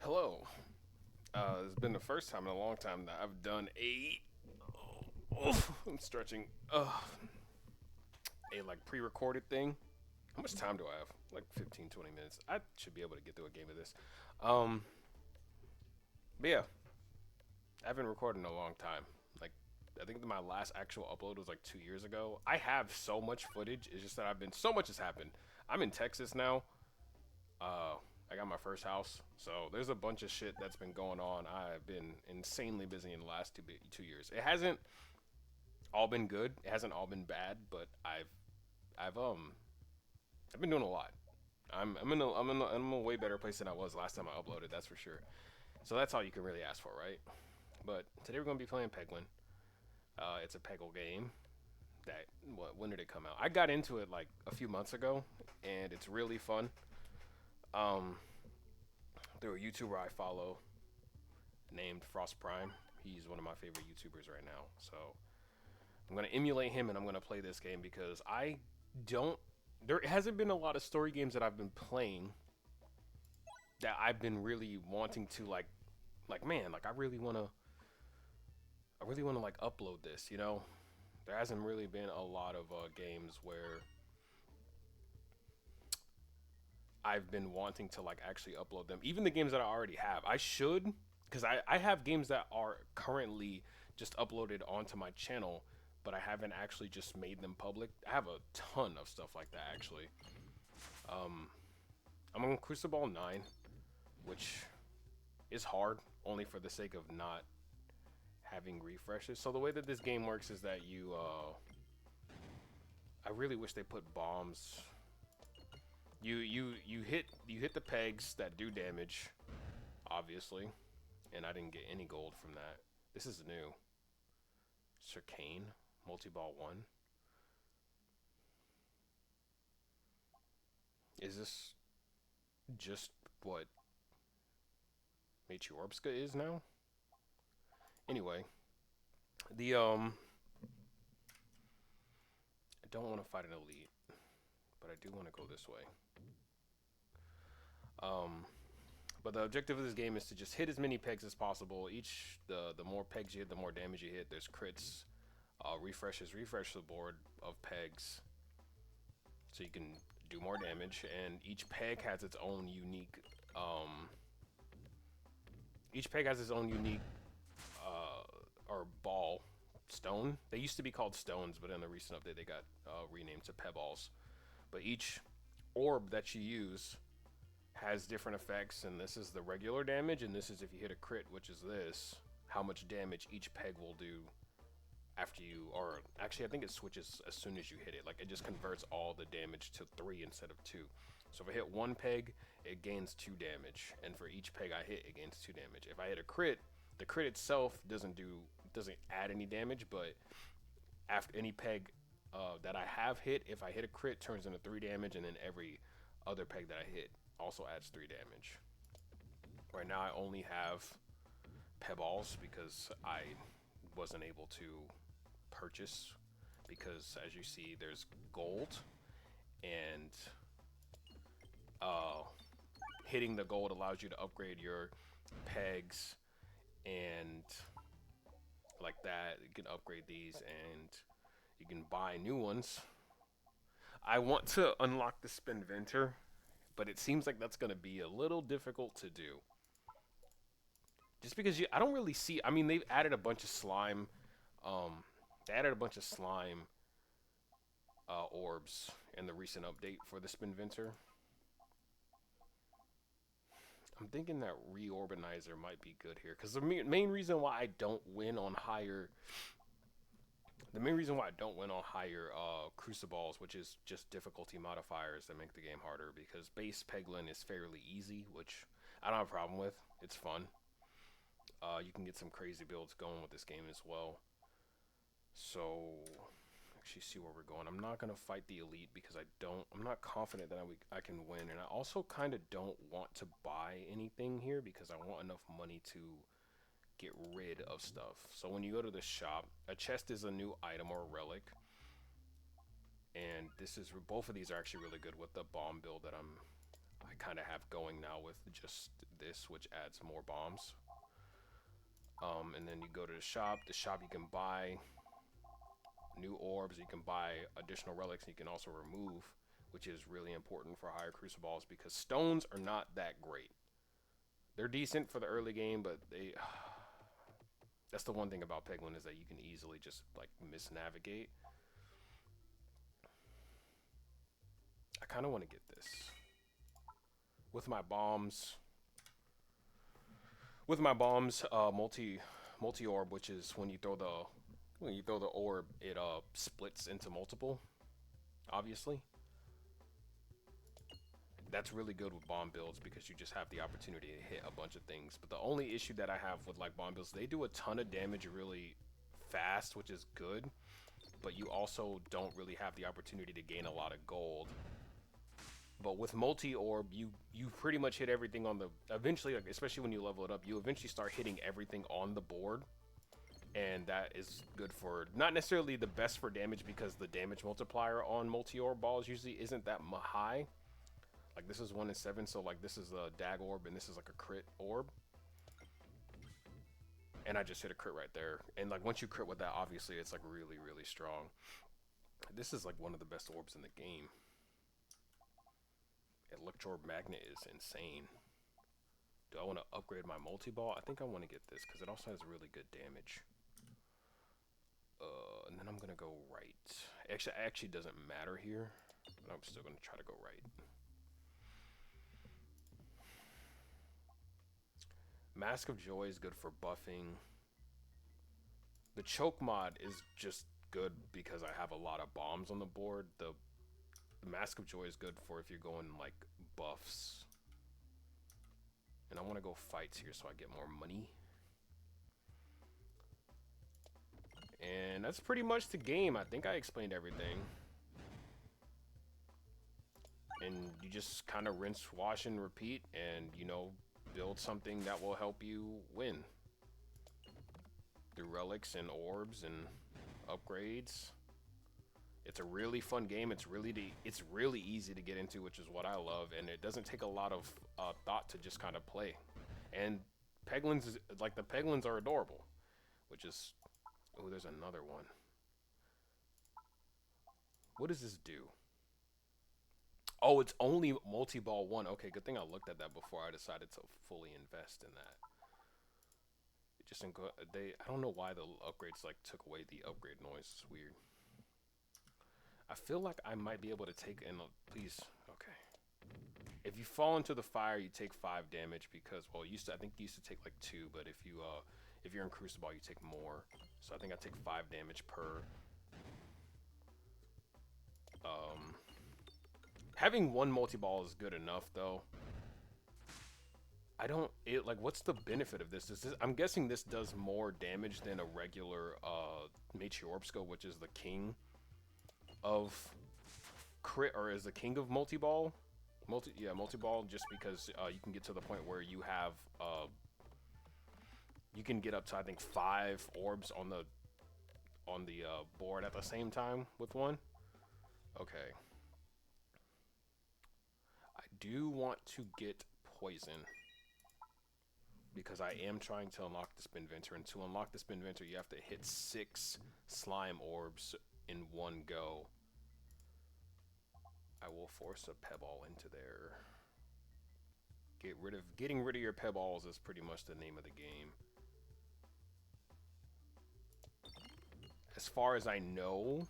Hello. It's been the first time in a long time that I've done I'm stretching. A like pre-recorded thing. How much time do I have? Like 15, 20 minutes. I should be able to get through a game of this. Um, but yeah, I haven't recorded in a long time. Like, I think my last actual upload was like 2 years ago. I have so much footage. It's just that so much has happened. I'm in Texas now. Uh, I got my first house, so there's a bunch of shit that's been going on. I've been insanely busy in the last 2 years. It hasn't all been good. It hasn't all been bad, but I've I've been doing a lot. I'm in a way better place than I was last time I uploaded. That's for sure. So that's all you can really ask for, right? But today we're gonna be playing Peglin. It's a Peggle game. When did it come out? I got into it like a few months ago, and it's really fun. Um, through a YouTuber I follow named Frost Prime. He's one of my favorite YouTubers right now. So I'm gonna emulate him and I'm gonna play this game because I don't. There hasn't been a lot of story games that I've been playing that I've been really wanting to like man, like I really wanna like upload this. There hasn't really been a lot of games where I've been wanting to like actually upload them. Even the games that I already have, I should, because I have games that are currently just uploaded onto my channel, but I haven't actually just made them public. I have a ton of stuff like that actually. I'm on Crucible 9, which is hard only for the sake of not having refreshes. So the way that this game works is that I really wish they put bombs. You hit the pegs that do damage, obviously, and I didn't get any gold from that. This is new. Circane, multi-ball one. Is this just what Matriorpska is now? Anyway, the I don't want to fight an elite, but I do want to go this way. Um, but the objective of this game is to just hit as many pegs as possible. The more pegs you hit, the more damage you hit. There's crits, refresh the board of pegs, so you can do more damage. And um, each peg has its own unique uh, or ball stone. They used to be called stones, but in the recent update they got renamed to pebballs. But each orb that you use has different effects, and this is the regular damage, and this is if you hit a crit, which is this, how much damage each peg will do after you, or actually I think it switches as soon as you hit it. Like it just converts all the damage to 3 instead of 2. So if I hit one peg, it gains 2 damage, and for each peg I hit, it gains 2 damage. If I hit a crit, the crit itself doesn't add any damage, but after any peg that I have hit, if I hit a crit, turns into 3 damage, and then every other peg that I hit also adds 3 damage. Right now I only have pebballs because I wasn't able to purchase, because as you see there's gold, and uh, hitting the gold allows you to upgrade your pegs, and like that you can upgrade these and you can buy new ones. I want to unlock the Spinventor, but it seems like that's going to be a little difficult to do. Just because I don't really see. I mean, they've added a bunch of slime. Um, they added a bunch of slime orbs in the recent update for the Spinventor. I'm thinking that Reorbanizer might be good here, because the main reason why I don't win on higher, Crucibles, which is just difficulty modifiers that make the game harder, because base Peglin is fairly easy, which I don't have a problem with. It's fun. You can get some crazy builds going with this game as well. So actually see where we're going. I'm not gonna fight the elite because I'm not confident that I can win, and I also kind of don't want to buy anything here because I want enough money to get rid of stuff. So when you go to the shop, a chest is a new item or a relic, and both of these are actually really good with the bomb build that I kind of have going now with just this, which adds more bombs. And then you go to the shop. The shop, you can buy new orbs, you can buy additional relics, and you can also remove, which is really important for higher crucibles because stones are not that great. They're decent for the early game, but they that's the one thing about Peglin is that you can easily just like misnavigate. I kind of want to get this with my bombs. With my bombs, multi orb, which is when you throw the orb, it splits into multiple. Obviously, that's really good with bomb builds because you just have the opportunity to hit a bunch of things. But the only issue that I have with like bomb builds, they do a ton of damage really fast, which is good, but you also don't really have the opportunity to gain a lot of gold. But with multi-orb, you pretty much hit everything on the, eventually, like, especially when you level it up, you eventually start hitting everything on the board. And that is good for, not necessarily the best for damage because the damage multiplier on multi-orb balls usually isn't that high. Like this is 1 in 7, so like this is a dag orb and this is like a crit orb. And I just hit a crit right there. And like once you crit with that, obviously it's like really, really strong. This is like one of the best orbs in the game. Electro Magnet is insane. Do I want to upgrade my multi-ball? I think I want to get this because it also has really good damage. And then I'm going to go right. Actually doesn't matter here. But I'm still going to try to go right. Mask of Joy is good for buffing. The choke mod is just good because I have a lot of bombs on the board. The Mask of Joy is good for if you're going like buffs. And I want to go fights here so I get more money. And that's pretty much the game. I think I explained everything. And you just kind of rinse, wash, and repeat, and you know, build something that will help you win through relics and orbs and upgrades. It's a really fun game. It's really easy to get into, which is what I love, and it doesn't take a lot of thought to just kind of play. And Peglins is like, the Peglins are adorable, which is, oh, there's another one. What does this do? Oh, it's only multi-ball 1. Okay, good thing I looked at that before I decided to fully invest in that. It just didn't go, I don't know why the upgrades like took away the upgrade noise. It's weird. I feel like I might be able to take in, please, okay. If you fall into the fire, you take 5 damage because, well, I think you used to take like 2, but if you're in Crucible, you take more. So I think I take 5 damage per. Having 1 multi-ball is good enough, though. Like, what's the benefit of this? I'm guessing this does more damage than a regular Matriorpsko, which is the king of crit, or is the king of multi-ball. Multi-ball, just because you can get to the point where you have you can get up to, I think, 5 orbs on the board at the same time with 1. Okay. I do want to get poison because I am trying to unlock the Spinventer, and to unlock the Spinventer you have to hit 6 slime orbs in one go. I will force a Pebble into there. Getting rid of your Pebballs is pretty much the name of the game. As far as I know,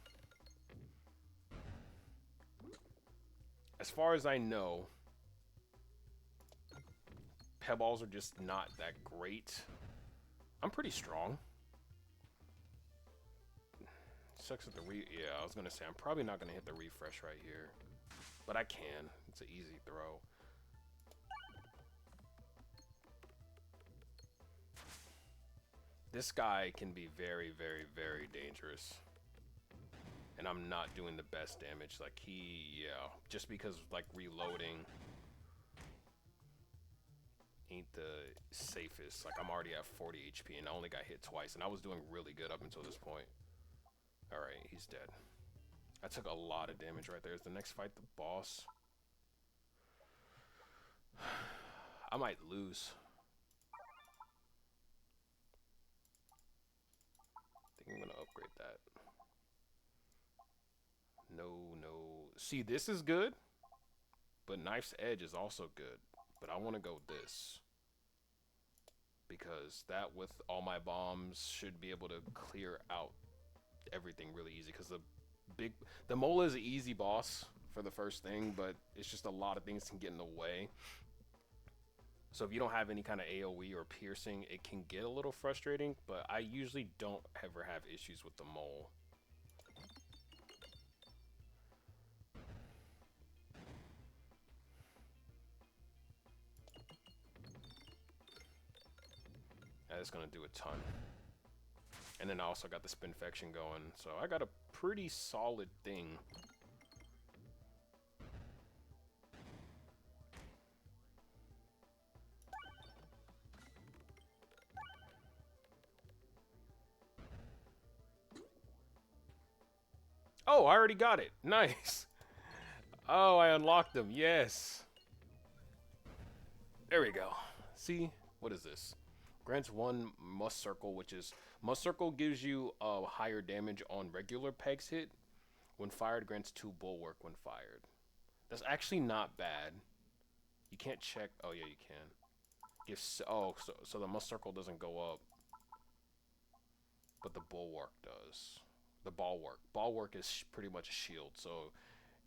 Pebballs are just not that great. I'm pretty strong. Sucks at the yeah, I was gonna say I'm probably not gonna hit the refresh right here, but I can. It's an easy throw. This guy can be very, very, very dangerous. And I'm not doing the best damage. Like, yeah, just because, like, reloading ain't the safest. Like, I'm already at 40 HP and I only got hit twice. And I was doing really good up until this point. Alright, he's dead. I took a lot of damage right there. Is the next fight the boss? I might lose. I think I'm gonna upgrade that. No, no. See, this is good, but Knife's Edge is also good. But I want to go this. Because that with all my bombs should be able to clear out everything really easy. Because the Mola is an easy boss for the first thing, but it's just a lot of things can get in the way. So if you don't have any kind of AoE or piercing, it can get a little frustrating, but I usually don't ever have issues with the mole. That's gonna do a ton. And then I also got the Spinfection going, so I got a pretty solid thing. Oh, I already got it. Nice. Oh, I unlocked them. Yes. There we go. See? What is this? Grants 1 Must Circle, which is... Must Circle gives you higher damage on regular pegs hit. When fired, grants 2 Bulwark when fired. That's actually not bad. You can't check... Oh, yeah, you can. Gives... Oh, so the Must Circle doesn't go up. But the Bulwark does. The Bulwark. Bulwark is pretty much a shield, so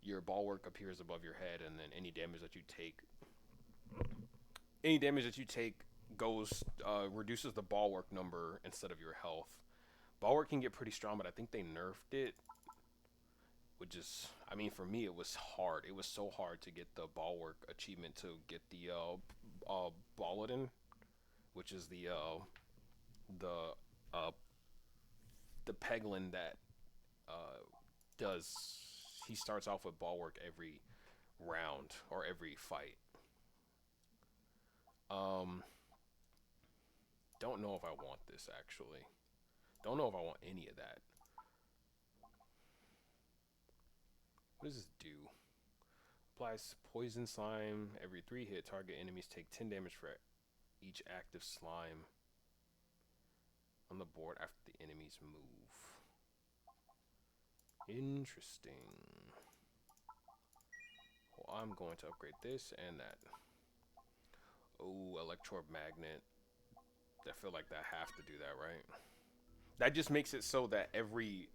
your Bulwark appears above your head, and then any damage that you take... Any damage that you take goes... reduces the Bulwark number instead of your health. Bulwark can get pretty strong, but I think they nerfed it. Which is... I mean, for me, it was hard. It was so hard to get the Bulwark achievement to get the Bulletin, which is the Peglin that does... He starts off with Bulwark every round or every fight. Don't know if I want this, actually. Don't know if I want any of that. What does this do? Applies Poison Slime. Every 3 hit, target enemies take 10 damage for each active slime on the board after the enemies move. Interesting. Well, I'm going to upgrade this and that. Oh, Electromagnet. I feel like that have to do that, right? That just makes it so that every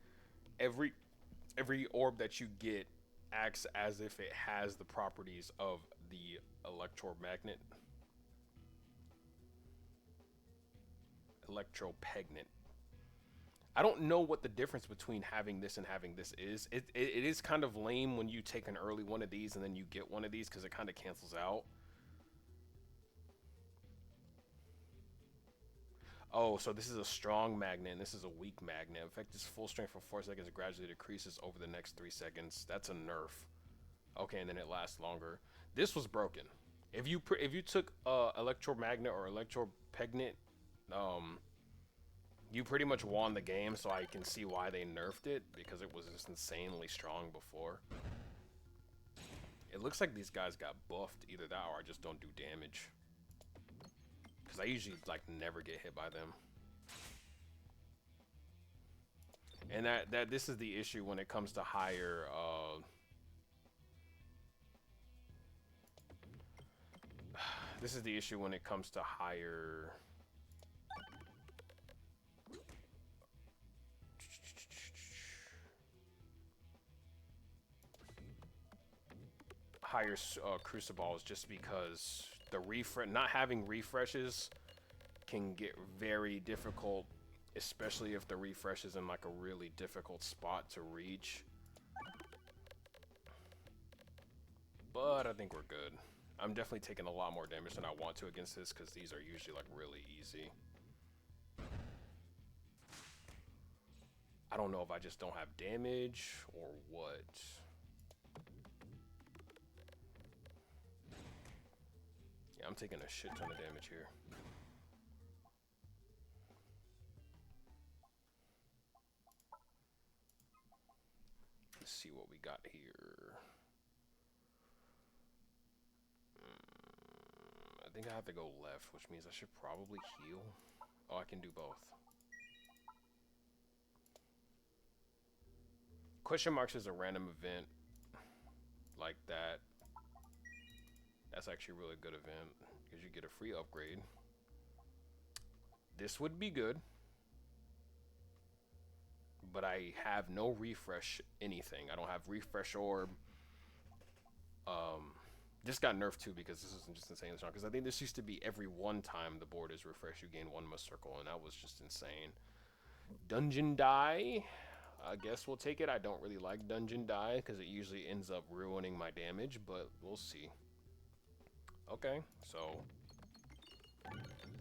orb that you get acts as if it has the properties of the Electromagnet. Electropegnant. I don't know what the difference between having this and having this is. It is kind of lame when you take an early one of these and then you get one of these because it kind of cancels out. Oh, so this is a strong magnet and this is a weak magnet. Effect is full strength for 4 seconds and gradually decreases over the next 3 seconds. That's a nerf. Okay, and then it lasts longer. This was broken. If you took Electromagnet or Electropegnant, you pretty much won the game, so I can see why they nerfed it, because it was just insanely strong before. It looks like these guys got buffed. Either that or I just don't do damage. Because I usually, like, never get hit by them. And this is the issue when it comes to higher, this is the issue when it comes to higher... higher crucibles, just because the not having refreshes can get very difficult, especially if the refresh is in like a really difficult spot to reach. But I think we're good. I'm definitely taking a lot more damage than I want to against this, because these are usually like really easy. I don't know if I just don't have damage or what. Yeah, I'm taking a shit ton of damage here. Let's see what we got here. I think I have to go left, which means I should probably heal. Oh, I can do both. Question marks is a random event like that. That's actually a really good event because you get a free upgrade. This would be good, but I have no refresh anything. I don't have refresh orb. This got nerfed too because this isn't just insane strong. Because I think this used to be every one time the board is refreshed, you gain 1 must circle, and that was just insane. Dungeon die. I guess we'll take it. I don't really like dungeon die because it usually ends up ruining my damage, but we'll see. Okay, so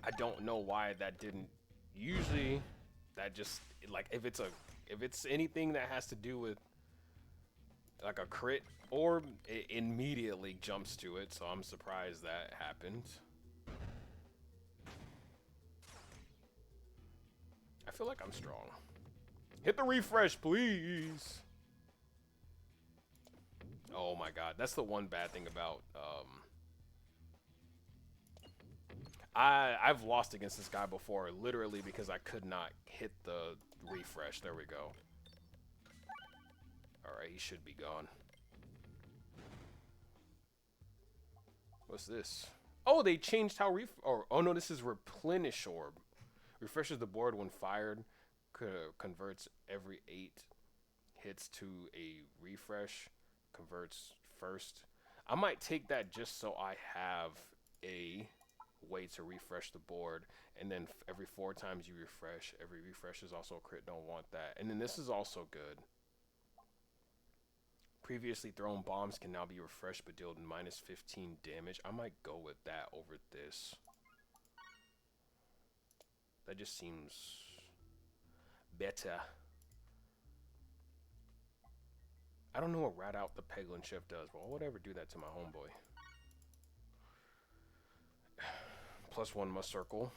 I don't know why that didn't. Usually, that just like if it's anything that has to do with like a crit orb, it immediately jumps to it. So I'm surprised that happened. I feel like I'm strong. Hit the refresh, please. Oh my god, that's the one bad thing about I've lost against this guy before, literally because I could not hit the refresh. There we go. Alright, he should be gone. What's this? Oh, they changed how oh no, this is replenish orb. Refreshes the board when fired. Converts every 8 hits to a refresh. Converts first. I might take that just so I have a way to refresh the board, and then every 4 times you refresh, every refresh is also a crit. Don't want that. And then this is also good. Previously thrown bombs can now be refreshed but deal -15 damage. I might go with that over this. That just seems better. I don't know what rat out the Peglin chef does, but I would ever do that to my homeboy. +1 must circle.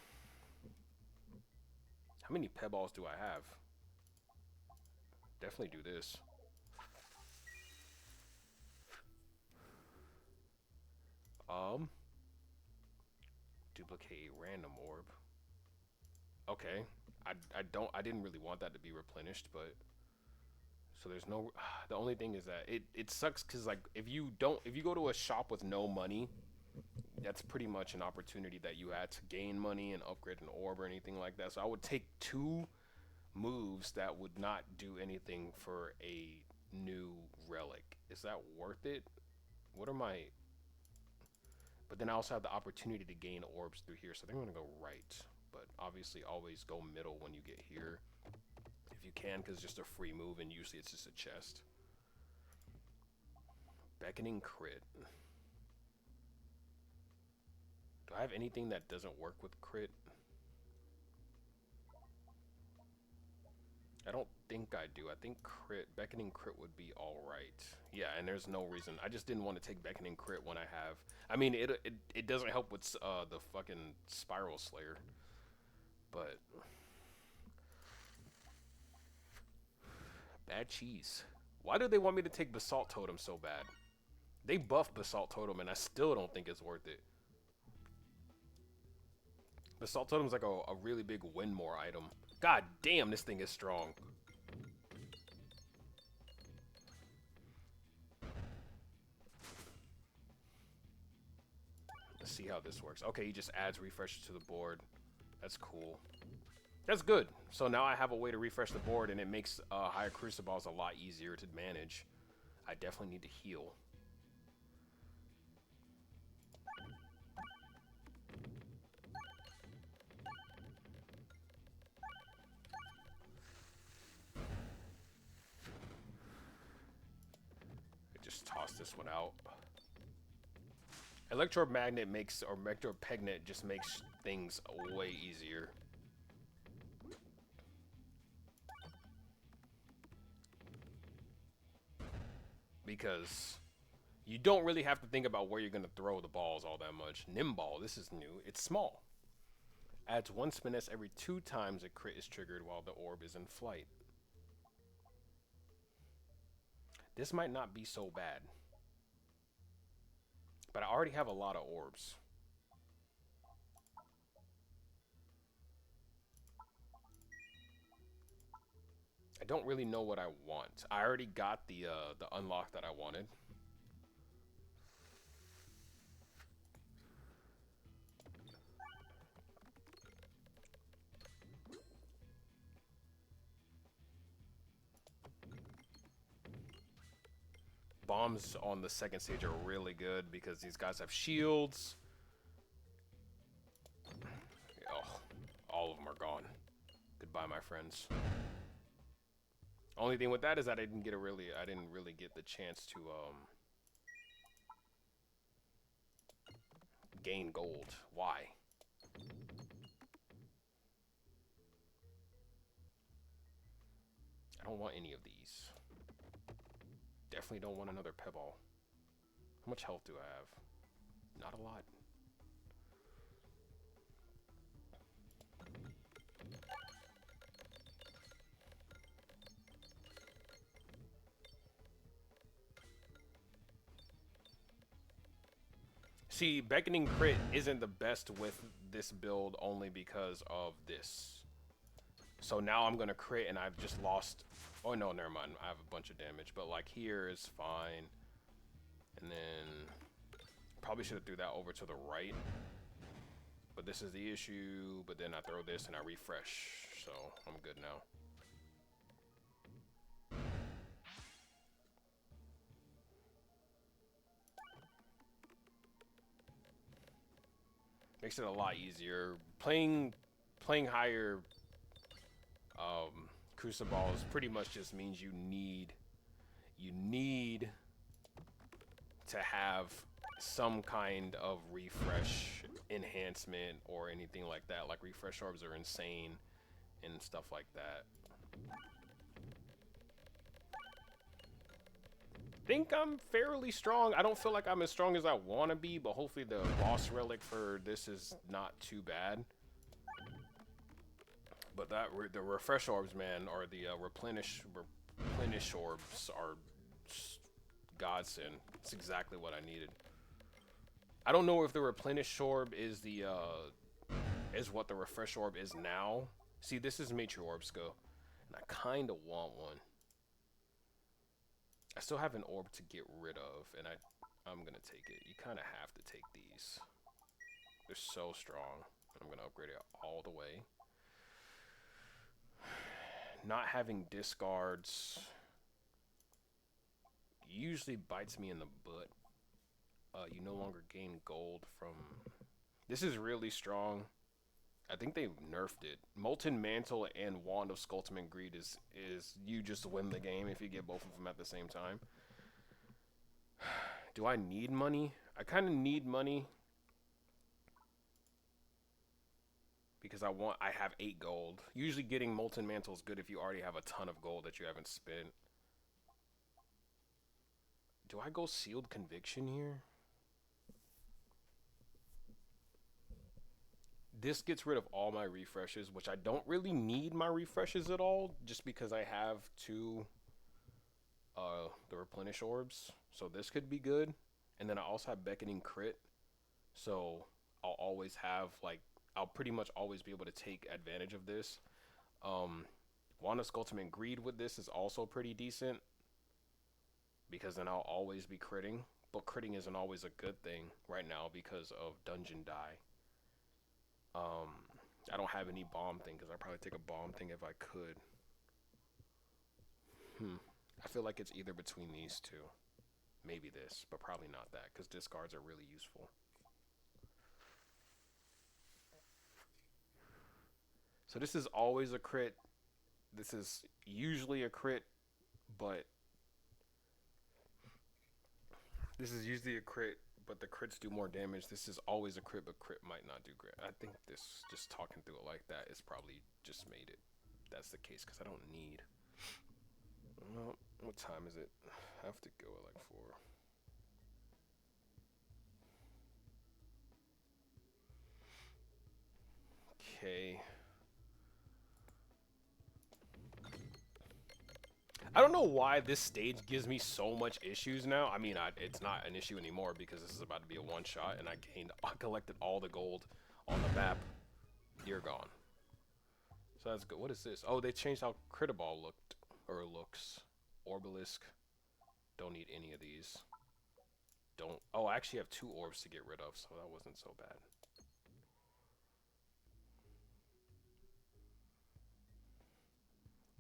How many Pebballs do I have? Definitely do this. Duplicate a random orb. Okay. I didn't really want that to be replenished, but so there's no the only thing is that it sucks because like if you go to a shop with no money, that's pretty much an opportunity that you had to gain money and upgrade an orb or anything like that. So I would take 2 moves that would not do anything for a new relic. Is that worth it? What are my... But then I also have the opportunity to gain orbs through here, so I think I'm gonna go right. But obviously always go middle when you get here if you can, because it's just a free move and usually it's just a chest. Beckoning crit. Do I have anything that doesn't work with crit? I don't think I do. I think beckoning crit would be alright. Yeah, and there's no reason. I just didn't want to take beckoning crit when I have... I mean, it doesn't help with the fucking Spiral Slayer. But... Bad cheese. Why do they want me to take Basalt Totem so bad? They buffed Basalt Totem and I still don't think it's worth it. Basalt Totem's like a really big win more item. God damn, this thing is strong. Let's see how this works. Okay, he just adds refreshes to the board. That's cool. That's good. So now I have a way to refresh the board, and it makes higher crucibles a lot easier to manage. I definitely need to heal. Just toss this one out. Electromagnet makes, or Electropegnet just makes things way easier. Because you don't really have to think about where you're going to throw the balls all that much. Nimball, this is new. It's small. Adds 1 spiness every 2 times a crit is triggered while the orb is in flight. This might not be so bad. But I already have a lot of orbs. I don't really know what I want. I already got the unlock that I wanted. Bombs on the second stage are really good because these guys have shields. Oh, all of them are gone. Goodbye, my friends. Only thing with that is that I didn't really get the chance to gain gold. Why? I don't want any of these. Definitely don't want another Peggle. How much health do I have? Not a lot. See, Beckoning Crit isn't the best with this build only because of this. So now I'm gonna crit and I've just lost. Oh no, never mind. I have a bunch of damage, but like here is fine. And then probably should have threw that over to the right. But this is the issue. But then I throw this and I refresh, so I'm good now. Makes it a lot easier. Playing higher crucibles pretty much just means you need to have some kind of refresh enhancement or anything like that. Like refresh orbs are insane and stuff like that. Think I'm fairly strong. I don't feel like I'm as strong as I want to be, but hopefully the boss relic for this is not too bad. But the refresh orbs, man, or the replenish orbs are godsend. It's exactly what I needed. I don't know if the replenish orb is the is what the refresh orb is now. See, this is Mature Orbs go, and I kind of want one. I still have an orb to get rid of, and I'm gonna take it. You kind of have to take these. They're so strong. I'm gonna upgrade it all the way. Not having discards usually bites me in the butt. You no longer gain gold from... This is really strong. I think they've nerfed it. Molten Mantle and Wand of Skulltimate Greed is you just win the game if you get both of them at the same time. Do I need money? I kind of need money. Because I have 8 gold. Usually getting Molten Mantle is good if you already have a ton of gold that you haven't spent. Do I go Sealed Conviction here? This gets rid of all my refreshes, which I don't really need my refreshes at all, just because I have 2 the replenish orbs. So this could be good. And then I also have Beckoning Crit. So I'll always have, like, I'll pretty much always be able to take advantage of this. Wand of Skulltimate Greed with this is also pretty decent, because then I'll always be critting. But critting isn't always a good thing right now because of Dungeon Die. I don't have any bomb thing, because I'd probably take a bomb thing if I could. I feel like it's either between these two. Maybe this, but probably not that, because discards are really useful. So this is always a crit. This is usually a crit, but this is usually a crit, but the crits do more damage. This is always a crit, but crit might not do great. I think this, just talking through it like that, is probably just made it. That's the case, because I don't need... Well, what time is it? I have to go at like 4. Okay. I don't know why this stage gives me so much issues now. I mean, it's not an issue anymore because this is about to be a one-shot, and I collected all the gold on the map. You're gone. So that's good. What is this? Oh, they changed how Critaball looked. or looks. Orbalisk. Don't need any of these. Don't. Oh, I actually have 2 orbs to get rid of, so that wasn't so bad.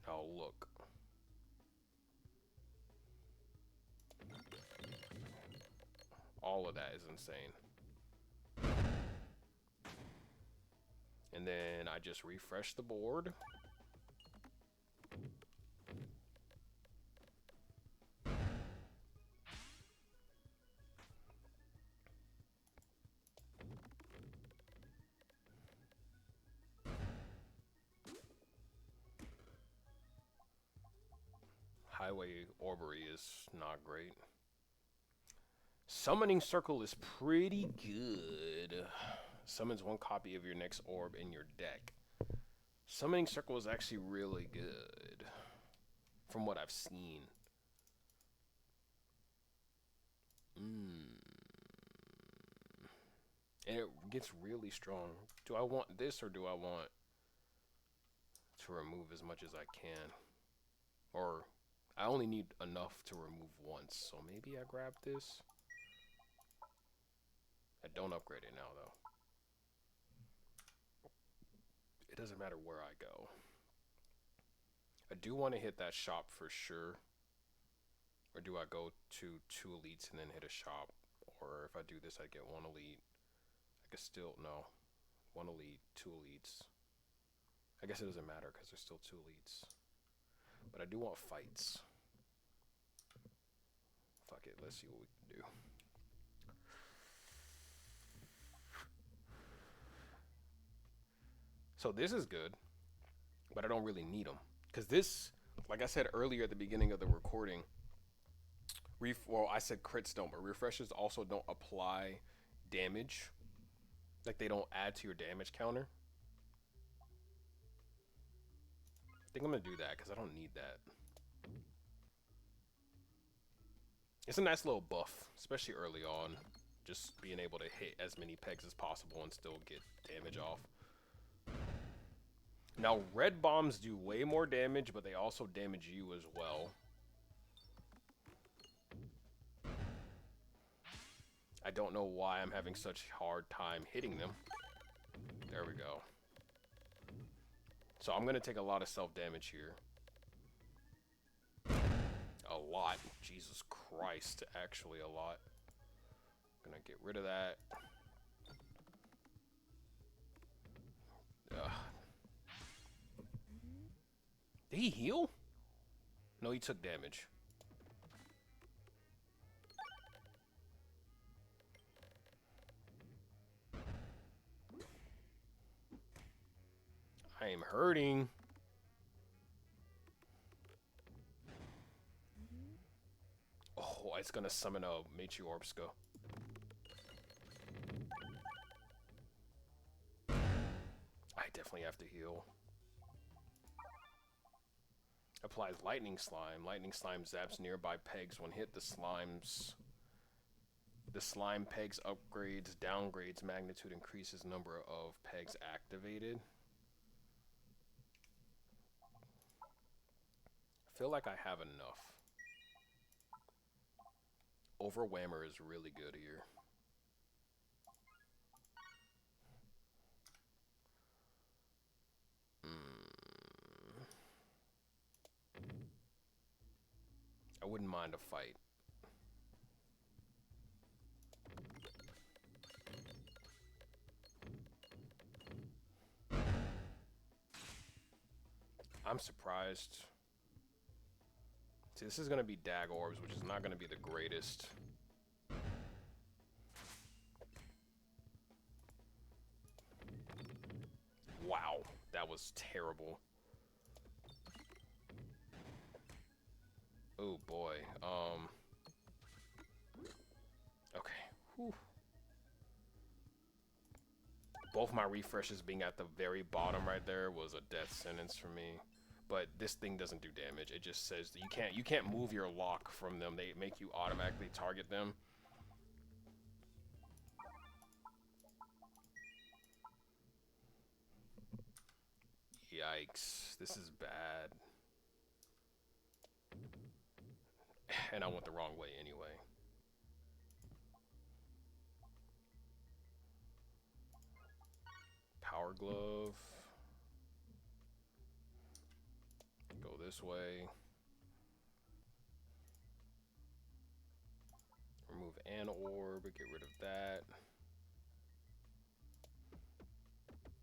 Oh, look. All of that is insane. And then I just refresh the board. Highway Orbery is not great. Summoning Circle is pretty good. Summons 1 copy of your next orb in your deck. Summoning Circle is actually really good, from what I've seen. And it gets really strong. Do I want this or do I want to remove as much as I can? Or I only need enough to remove once, so maybe I grab this. I don't upgrade it now, though. It doesn't matter where I go. I do want to hit that shop for sure. Or do I go to 2 elites and then hit a shop? Or if I do this, I get 1 elite. I guess still, no. 1 elite, 2 elites. I guess it doesn't matter because there's still 2 elites. But I do want fights. Fuck it, let's see what we can do. So this is good, but I don't really need them. Because this, like I said earlier at the beginning of the recording, well, I said crits don't, but refreshes also don't apply damage. Like, they don't add to your damage counter. I think I'm going to do that because I don't need that. It's a nice little buff, especially early on. Just being able to hit as many pegs as possible and still get damage off. Now, red bombs do way more damage, but they also damage you as well. I don't know why I'm having such a hard time hitting them. There we go. So I'm going to take a lot of self-damage here. A lot. Jesus Christ, actually a lot. Gonna get rid of that. Ugh. Did he heal? No, he took damage. I am hurting. Oh, it's gonna summon a Matriorpska. I definitely have to heal. Applies Lightning Slime. Lightning Slime zaps nearby pegs when hit. The slime pegs upgrades, downgrades, magnitude increases number of pegs activated. I feel like I have enough. Overwhammer is really good here. I wouldn't mind a fight. I'm surprised. See, this is going to be Dag Orbs, which is not going to be the greatest. Wow, that was terrible. Oh boy. Okay. Whew. Both my refreshes being at the very bottom right there was a death sentence for me. But this thing doesn't do damage. It just says that you can't move your lock from them. They make you automatically target them. Yikes. This is bad. And I went the wrong way anyway. Power glove. Go this way. Remove an orb, get rid of that.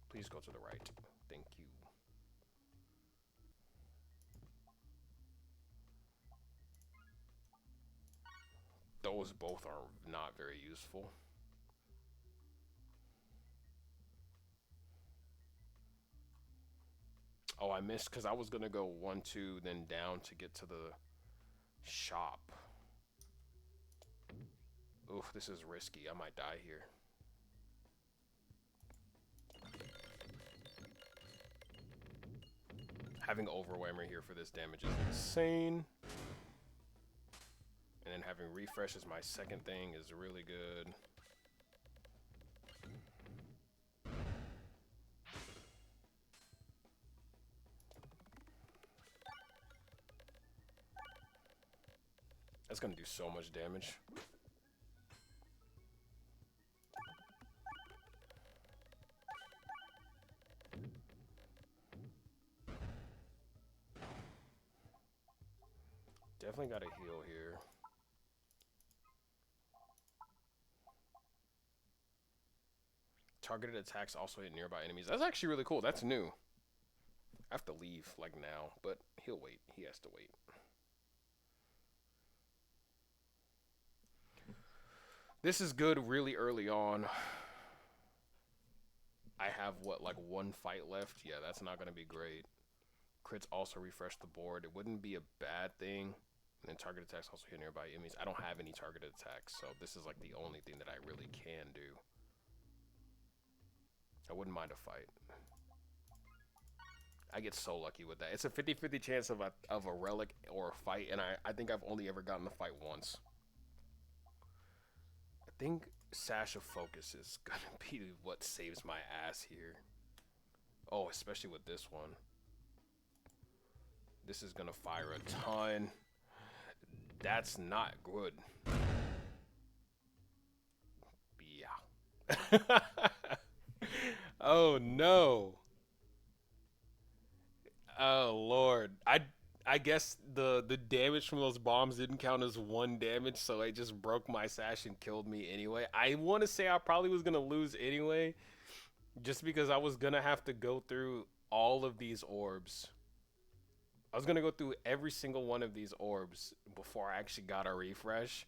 Please go to the right. Thank you. Those both are not very useful. Oh, I missed because I was going to go 1, 2, then down to get to the shop. Oof, this is risky. I might die here. Having Overwhammer here for this damage is insane. And then having Refresh as my second thing is really good. That's gonna do so much damage. Definitely gotta heal here. Targeted attacks also hit nearby enemies. That's actually really cool. That's new. I have to leave like now, but he'll wait. He has to wait. This is good really early on. I have, what, like 1 fight left? Yeah, that's not going to be great. Crits also refresh the board. It wouldn't be a bad thing. And then target attacks also hit nearby enemies. I don't have any targeted attacks, so this is like the only thing that I really can do. I wouldn't mind a fight. I get so lucky with that. It's a 50-50 chance of a relic or a fight, and I think I've only ever gotten the fight once. I think Sash of Focus is gonna be what saves my ass here. Oh, especially with this one. This is gonna fire a ton. That's not good. Yeah. Oh no. Oh Lord. I guess the damage from those bombs didn't count as 1 damage, so it just broke my sash and killed me anyway. I want to say I probably was gonna lose anyway, just because I was gonna have to go through all of these orbs. I was gonna go through every single one of these orbs before I actually got a refresh,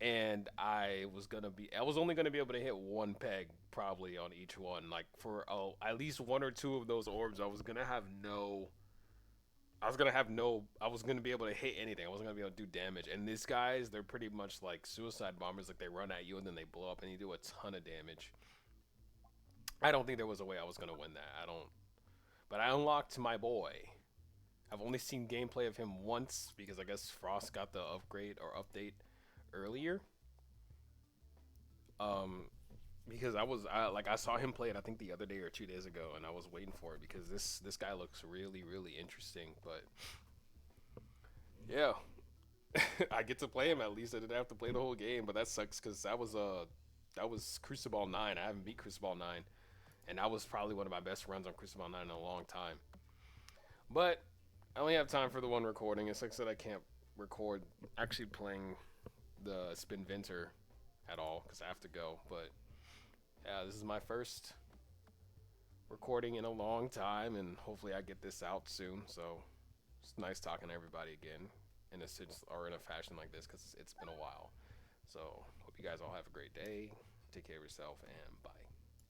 and I was only gonna be able to hit 1 peg probably on each one. Like for at least 1 or 2 of those orbs, I was gonna be able to hit anything. I wasn't gonna be able to do damage. And these guys, they're pretty much like suicide bombers. Like they run at you and then they blow up and you do a ton of damage. I don't think there was a way I was gonna win that. But I unlocked my boy. I've only seen gameplay of him once because I guess Frost got the upgrade or update earlier. Because I saw him play it I think the other day or 2 days ago, and I was waiting for it because this guy looks really interesting. But yeah, I get to play him at least. I didn't have to play the whole game, but that sucks because that was Crucible 9. I haven't beat Crucible 9, and that was probably one of my best runs on Crucible 9 in a long time. But I only have time for the 1 recording. It sucks that I can't record actually playing the Spinventor at all because I have to go. But yeah, this is my first recording in a long time, and hopefully I get this out soon. So it's nice talking to everybody again in a sense or in a fashion like this because it's been a while. So hope you guys all have a great day. Take care of yourself, and bye.